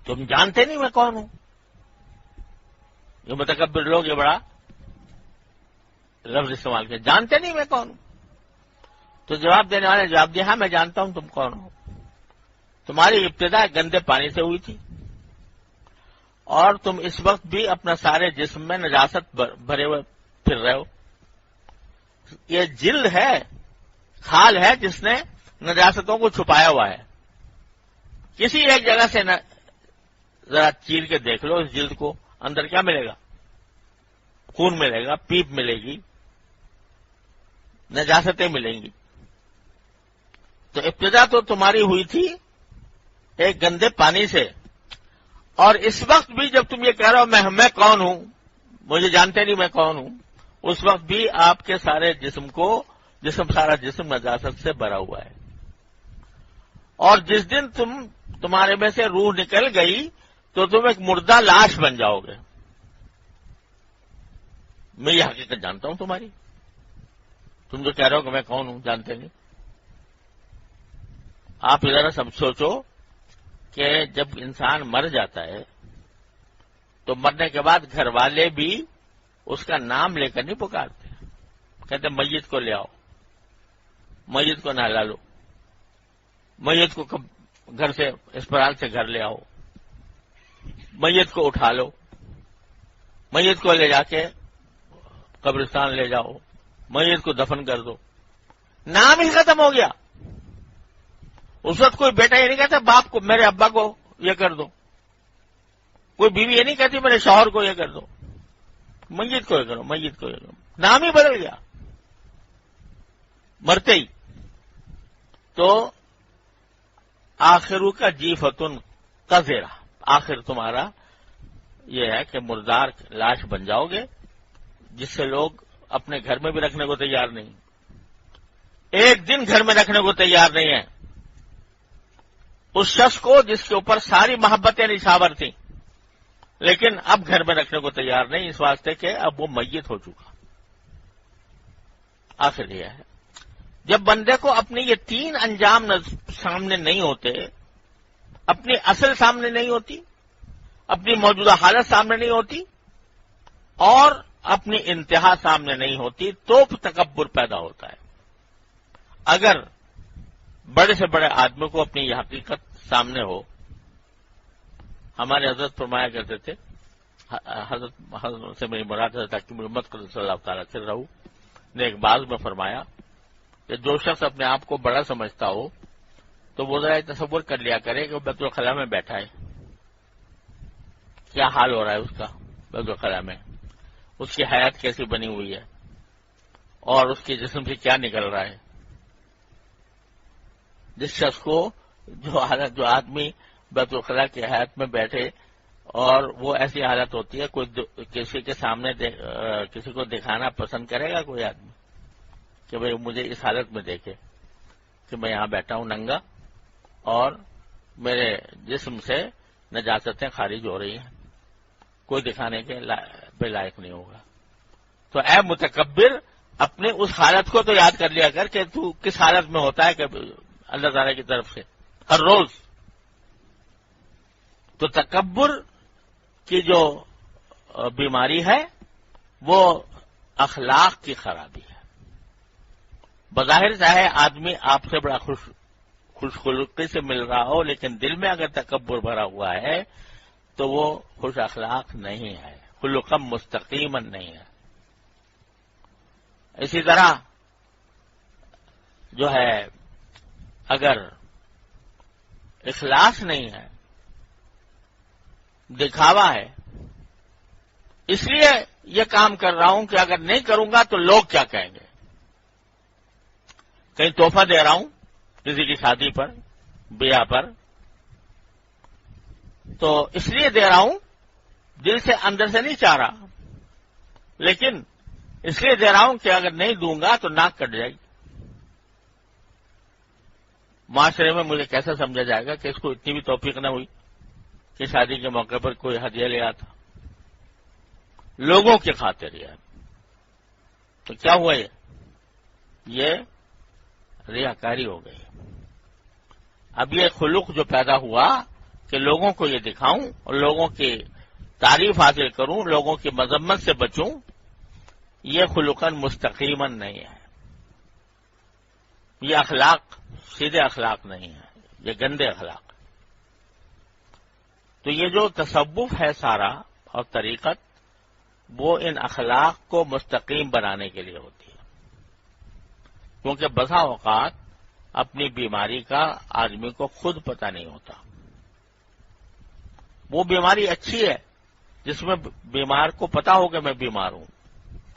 تم جانتے نہیں میں کون ہوں؟ یہ متکبر لوگ یہ بڑا لفظ استعمال کیا، جانتے نہیں میں کون ہوں؟ تو جواب دینے والے نے جواب دیا، ہاں میں جانتا ہوں تم کون ہو، تمہاری ابتدا گندے پانی سے ہوئی تھی اور تم اس وقت بھی اپنا سارے جسم میں نجاست بھرے ہوئے پھر رہے ہو. یہ جلد ہے، کھال ہے جس نے نجاستوں کو چھپایا ہوا ہے. کسی ایک جگہ سے ذرا چیر کے دیکھ لو اس جلد کو، اندر کیا ملے گا؟ خون ملے گا، پیپ ملے گی، نجاستیں ملیں گی. تو ابتدا تو تمہاری ہوئی تھی ایک گندے پانی سے، اور اس وقت بھی جب تم یہ کہہ رہے ہو میں کون ہوں، مجھے جانتے نہیں میں کون ہوں، اس وقت بھی آپ کے سارے سارا جسم نجاست سے بھرا ہوا ہے. اور جس دن تمہارے میں سے روح نکل گئی تو تم ایک مردہ لاش بن جاؤ گے. میں یہ حقیقت جانتا ہوں تمہاری، تم جو کہہ رہے ہو کہ میں کون ہوں جانتے نہیں. آپ ادھر سب سوچو کہ جب انسان مر جاتا ہے تو مرنے کے بعد گھر والے بھی اس کا نام لے کر نہیں پکارتے، کہتے میت کو لے آؤ، میت کو نہلا لو، میت کو گھر سے اسپتال سے گھر لے آؤ، میت کو اٹھا لو، میت کو لے جا کے قبرستان لے جاؤ، میت کو دفن کر دو. نام ہی ختم ہو گیا. اس وقت کوئی بیٹا یہ نہیں کہتا باپ کو، میرے ابا کو یہ کر دو، کوئی بیوی یہ نہیں کہتی میرے شوہر کو یہ کر دو، میت کو یہ کرو، میت کو یہ کرو. نام ہی بدل گیا مرتے ہی. تو آخرو کا جیفتن قذرہ، آخر تمہارا یہ ہے کہ مردار لاش بن جاؤ گے جس سے لوگ اپنے گھر میں بھی رکھنے کو تیار نہیں، ایک دن گھر میں رکھنے کو تیار نہیں ہے اس شخص کو جس کے اوپر ساری محبتیں نچھاور تھیں، لیکن اب گھر میں رکھنے کو تیار نہیں اس واسطے کہ اب وہ میت ہو چکا. آخر یہ ہے جب بندے کو اپنی یہ تین انجام سامنے نہیں ہوتے، اپنی اصل سامنے نہیں ہوتی، اپنی موجودہ حالت سامنے نہیں ہوتی، اور اپنی انتہا سامنے نہیں ہوتی، تو تکبر پیدا ہوتا ہے. اگر بڑے سے بڑے آدمی کو اپنی یہ حقیقت سامنے ہو، ہمارے حضرت فرمایا کرتے تھے، حضرت سے میری مراد حضرت حکیم محمد صلی اللہ تعالی سے رہو نے ایک بعض میں فرمایا کہ جو شخص اپنے آپ کو بڑا سمجھتا ہو تو وہ ذرا تصور کر لیا کرے کہ وہ بیت الخلاء میں بیٹھا ہے، کیا حال ہو رہا ہے اس کا بیت الخلاء میں، اس کی حیات کیسی بنی ہوئی ہے اور اس کے جسم سے کیا نکل رہا ہے. جس شخص کو جو آدمی بیت الخلاء کی حیات میں بیٹھے اور وہ ایسی حالت ہوتی ہے، کوئی کسی کے سامنے کسی کو دکھانا پسند کرے گا کوئی آدمی کہ بھئی مجھے اس حالت میں دیکھے کہ میں یہاں بیٹھا ہوں ننگا اور میرے جسم سے نجاستیں خارج ہو رہی ہیں، کوئی دکھانے کے لائق نہیں ہوگا. تو اے متکبر، اپنے اس حالت کو تو یاد کر لیا کر کہ تو کس حالت میں ہوتا ہے کہ اللہ تعالی کی طرف سے ہر روز. تو تکبر کی جو بیماری ہے وہ اخلاق کی خرابی ہے. بظاہر چاہے آدمی آپ سے بڑا خوش خلقی سے مل رہا ہو، لیکن دل میں اگر تکبر بھرا ہوا ہے تو وہ خوش اخلاق نہیں ہے، خلقم مستقیما نہیں ہے. اسی طرح جو ہے اگر اخلاص نہیں ہے، دکھاوا ہے، اس لیے یہ کام کر رہا ہوں کہ اگر نہیں کروں گا تو لوگ کیا کہیں گے. کہیں تحفہ دے رہا ہوں کسی کی شادی پر، بیاہ پر، تو اس لیے دے رہا ہوں، دل سے اندر سے نہیں چاہ رہا، لیکن اس لیے دے رہا ہوں کہ اگر نہیں دوں گا تو ناک کٹ جائے گی. معاشرے میں مجھے کیسا سمجھا جائے گا کہ اس کو اتنی بھی توفیق نہ ہوئی کہ شادی کے موقع پر کوئی ہدیہ لے آتا لوگوں کی خاطر. تو کیا ہوا یہ ریاکاری ہو گئی. اب یہ خلق جو پیدا ہوا کہ لوگوں کو یہ دکھاؤں اور لوگوں کی تعریف حاصل کروں، لوگوں کی مذمت سے بچوں، یہ خلقاً مستقیماً نہیں ہے، یہ اخلاق سیدھے اخلاق نہیں ہے، یہ گندے اخلاق۔ تو یہ جو تصوف ہے سارا اور طریقت، وہ ان اخلاق کو مستقیم بنانے کے لیے ہوتی ہے، کیونکہ بسا اوقات اپنی بیماری کا آدمی کو خود پتہ نہیں ہوتا۔ وہ بیماری اچھی ہے جس میں بیمار کو پتا ہو کہ میں بیمار ہوں،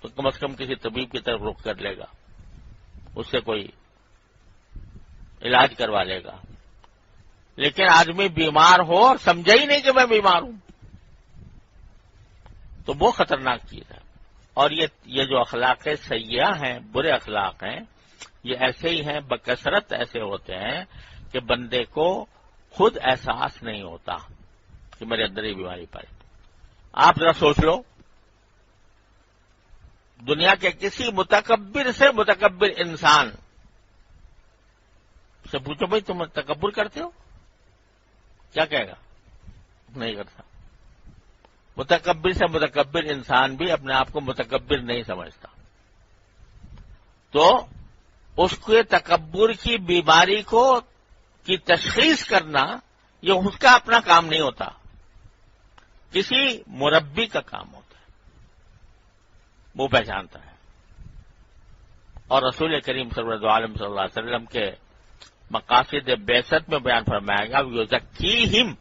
تو کم از کم کسی طبیب کی طرف رخ کر لے گا، اس سے کوئی علاج کروا لے گا۔ لیکن آدمی بیمار ہو اور سمجھے ہی نہیں کہ میں بیمار ہوں، تو وہ خطرناک چیز ہے۔ اور یہ جو اخلاق سیئہ ہیں، برے اخلاق ہیں، یہ ایسے ہی ہیں، بکثرت ایسے ہوتے ہیں کہ بندے کو خود احساس نہیں ہوتا کہ میرے اندر ہی بیماری پائی۔ آپ ذرا سوچ لو، دنیا کے کسی متکبر سے متکبر انسان سے پوچھو بھائی تم تکبر کرتے ہو، کیا کہے گا؟ نہیں کرتا۔ متکبر سے متکبر انسان بھی اپنے آپ کو متکبر نہیں سمجھتا، تو اس کے تکبر کی بیماری کی تشخیص کرنا یہ اس کا اپنا کام نہیں ہوتا، کسی مربی کا کام ہوتا ہے، وہ پہچانتا ہے۔ اور رسول کریم صلی اللہ علیہ وسلم کے مقاصد بعثت میں بیان فرمایا گیا یزکیہم،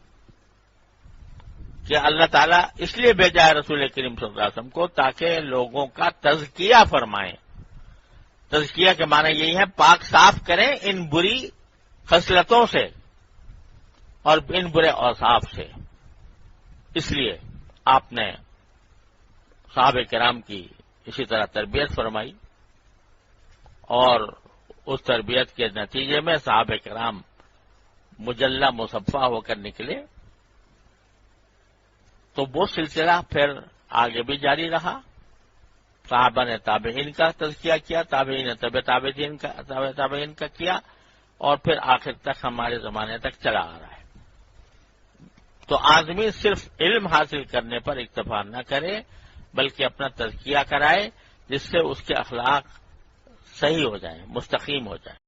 کہ اللہ تعالیٰ اس لیے بھیجا ہے رسول کریم صلی اللہ علیہ وسلم کو تاکہ لوگوں کا تزکیہ فرمائیں۔ تزکیہ کے معنی یہی ہے پاک صاف کریں ان بری خصلتوں سے اور ان برے اوصاف سے۔ اس لیے آپ نے صحابہ کرام کی اسی طرح تربیت فرمائی، اور اس تربیت کے نتیجے میں صحابہ کرام مجلہ مصفہ ہو کر نکلے، تو وہ سلسلہ پھر آگے بھی جاری رہا۔ صحابہ نے تابعین کا تزکیہ کیا، تابعین نے تابعین کا کیا، اور پھر آخر تک ہمارے زمانے تک چلا آ رہا ہے۔ تو آدمی صرف علم حاصل کرنے پر اکتفا نہ کرے، بلکہ اپنا تزکیہ کرائے، جس سے اس کے اخلاق صحیح ہو جائیں، مستقیم ہو جائیں۔